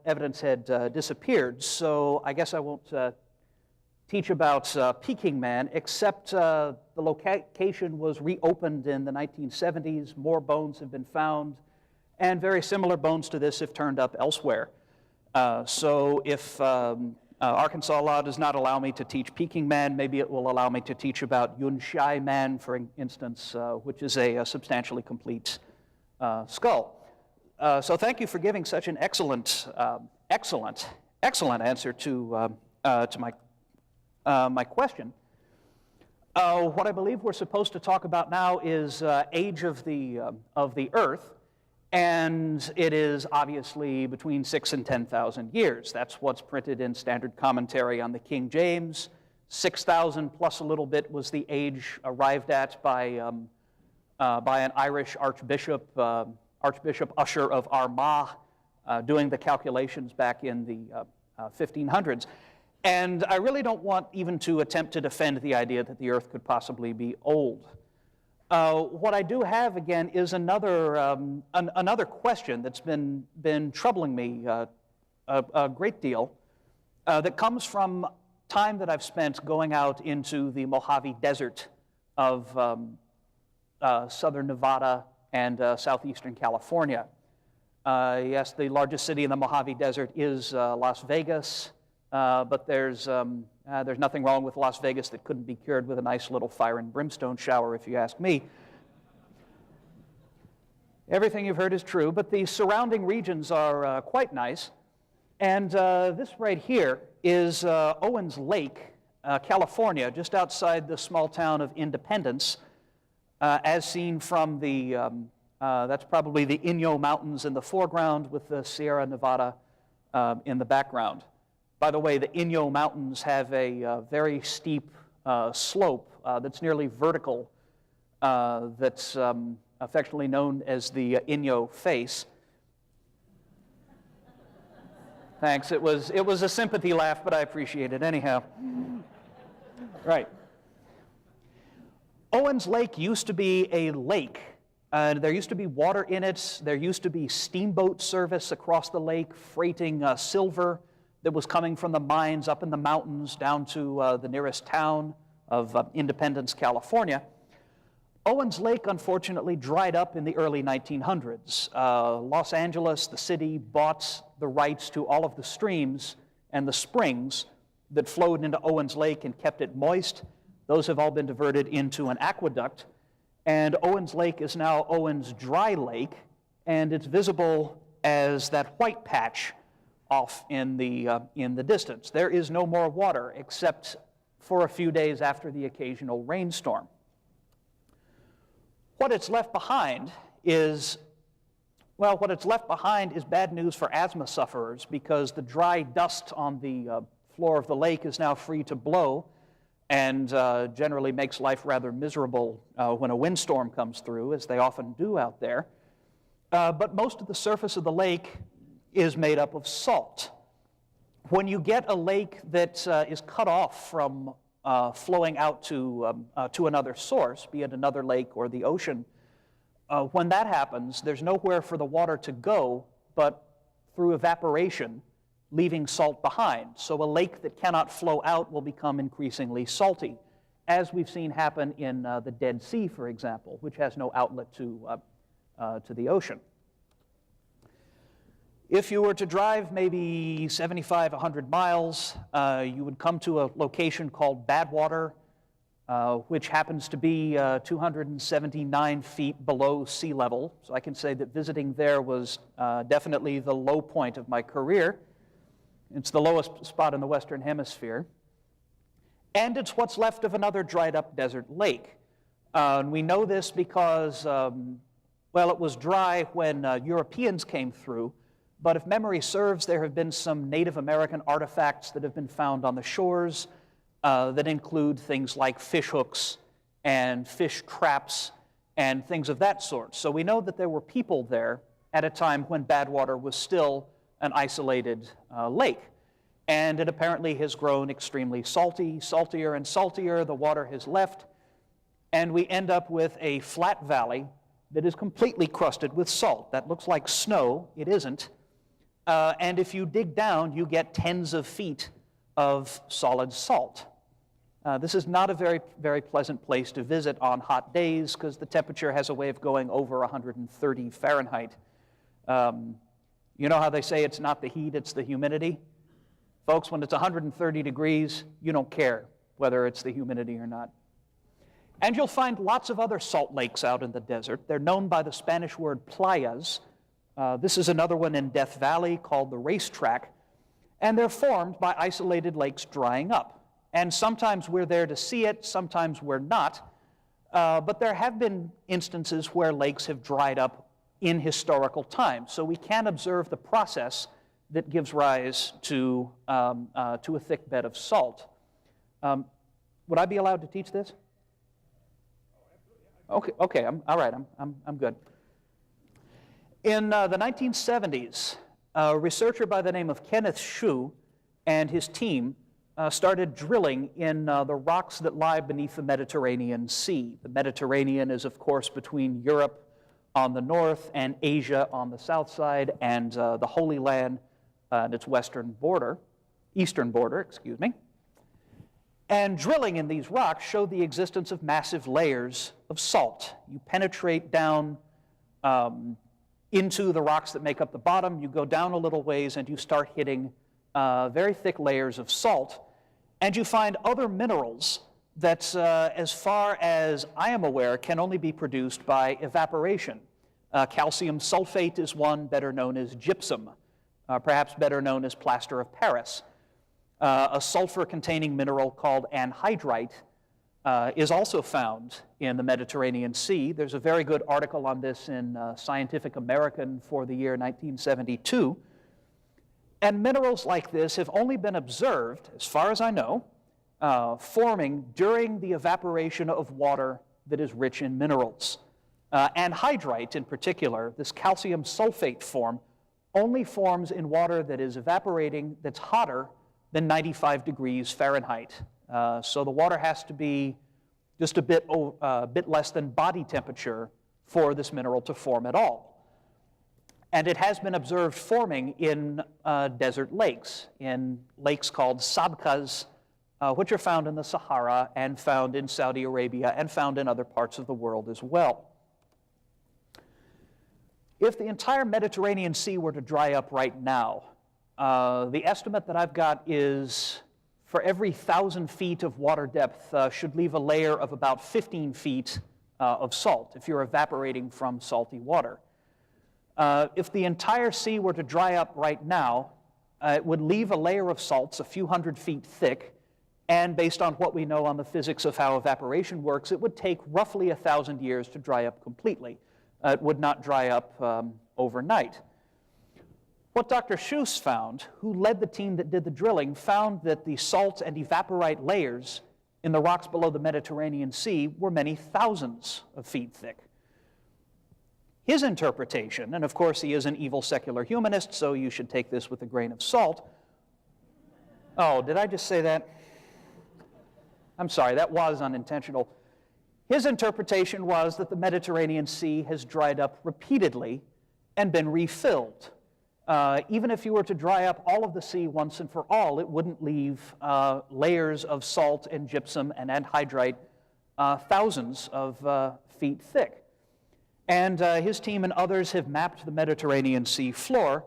evidence had disappeared, so I guess I won't teach about Peking Man, except the location was reopened in the 1970s. More bones have been found, and very similar bones to this have turned up elsewhere. So if Arkansas law does not allow me to teach Peking Man, maybe it will allow me to teach about Yunshai Man, for instance, which is a substantially complete skull. So thank you for giving such an excellent answer to my question. What I believe we're supposed to talk about now is age of the Earth, and it is obviously between 6,000 and 10,000 years. That's what's printed in standard commentary on the King James. 6,000 plus a little bit was the age arrived at by an Irish archbishop, Archbishop Usher of Armagh, doing the calculations back in the 1500s. And I really don't want even to attempt to defend the idea that the Earth could possibly be old. What I do have, again, is another question that's been troubling me a great deal, that comes from time that I've spent going out into the Mojave Desert of southern Nevada and southeastern California. Yes, the largest city in the Mojave Desert is Las Vegas, but there's nothing wrong with Las Vegas that couldn't be cured with a nice little fire and brimstone shower, if you ask me. Everything you've heard is true, but the surrounding regions are quite nice. And this right here is Owens Lake, California, just outside the small town of Independence, as seen from the, that's probably the Inyo Mountains in the foreground with the Sierra Nevada in the background. By the way, the Inyo Mountains have a very steep slope that's nearly vertical, that's affectionately known as the Inyo Face. Thanks. It was a sympathy laugh, but I appreciate it anyhow. Right. Owens Lake used to be a lake. There used to be water in it. There used to be steamboat service across the lake, freighting silver that was coming from the mines up in the mountains down to the nearest town of Independence, California. Owens Lake, unfortunately, dried up in the early 1900s. Los Angeles, the city, bought the rights to all of the streams and the springs that flowed into Owens Lake and kept it moist. Those have all been diverted into an aqueduct. And Owens Lake is now Owens Dry Lake, and it's visible as that white patch off in the distance. There is no more water except for a few days after the occasional rainstorm. What it's left behind is, well, what it's left behind is bad news for asthma sufferers, because the dry dust on the floor of the lake is now free to blow, and generally makes life rather miserable when a windstorm comes through, as they often do out there. But most of the surface of the lake is made up of salt. When you get a lake that is cut off from flowing out to another source, be it another lake or the ocean, when that happens, there's nowhere for the water to go but through evaporation, leaving salt behind. So a lake that cannot flow out will become increasingly salty, as we've seen happen in the Dead Sea, for example, which has no outlet to the ocean. If you were to drive maybe 75, 100 miles, you would come to a location called Badwater, which happens to be 279 feet below sea level. So I can say that visiting there was definitely the low point of my career. It's the lowest spot in the Western Hemisphere. And it's what's left of another dried up desert lake. And we know this because, well, it was dry when Europeans came through. But if memory serves, there have been some Native American artifacts that have been found on the shores that include things like fish hooks and fish traps and things of that sort. So we know that there were people there at a time when Badwater was still an isolated lake. And it apparently has grown extremely salty, saltier and saltier. The water has left, and we end up with a flat valley that is completely crusted with salt. That looks like snow. It isn't. and if you dig down, you get tens of feet of solid salt. This is not a very, very pleasant place to visit on hot days because the temperature has a way of going over 130 Fahrenheit. You know how they say it's not the heat, it's the humidity? Folks, when it's 130 degrees, you don't care whether it's the humidity or not. And you'll find lots of other salt lakes out in the desert. They're known by the Spanish word playas. This is another one in Death Valley called the Racetrack. And they're formed by isolated lakes drying up. And sometimes we're there to see it, sometimes we're not. But there have been instances where lakes have dried up in historical times. So we can observe the process that gives rise to a thick bed of salt. Would I be allowed to teach this? Okay, all right, I'm good. In the 1970s, a researcher by the name of Kenneth Shue and his team started drilling in the rocks that lie beneath the Mediterranean Sea. The Mediterranean is, of course, between Europe on the north and Asia on the south side, and the Holy Land and its eastern border, excuse me. And drilling in these rocks showed the existence of massive layers of salt. You penetrate down into the rocks that make up the bottom, you go down a little ways, and you start hitting very thick layers of salt. And you find other minerals that, as far as I am aware, can only be produced by evaporation. Calcium sulfate is one, better known as gypsum, perhaps better known as plaster of Paris. A sulfur-containing mineral called anhydrite is also found in the Mediterranean Sea. There's a very good article on this in Scientific American for the year 1972. And minerals like this have only been observed, as far as I know, forming during the evaporation of water that is rich in minerals. Anhydrite, in particular, this calcium sulfate form, only forms in water that is evaporating, that's hotter than 95 degrees Fahrenheit. So the water has to be just a bit less than body temperature for this mineral to form at all. And it has been observed forming in desert lakes, in lakes called sabkhas, which are found in the Sahara and found in Saudi Arabia and found in other parts of the world as well. If the entire Mediterranean Sea were to dry up right now, the estimate that I've got is for every 1,000 feet of water depth should leave a layer of about 15 feet of salt if you're evaporating from salty water. If the entire sea were to dry up right now, it would leave a layer of salts a few hundred feet thick, and based on what we know on the physics of how evaporation works, it would take roughly 1,000 years to dry up completely. It would not dry up overnight. What Dr. Schuss found, who led the team that did the drilling, found that the salt and evaporite layers in the rocks below the Mediterranean Sea were many thousands of feet thick. His interpretation, and of course he is an evil secular humanist, so you should take this with a grain of salt. Oh, did I just say that? I'm sorry, that was unintentional. His interpretation was that the Mediterranean Sea has dried up repeatedly and been refilled. Even if you were to dry up all of the sea once and for all, it wouldn't leave layers of salt and gypsum and anhydrite thousands of feet thick. And his team and others have mapped the Mediterranean Sea floor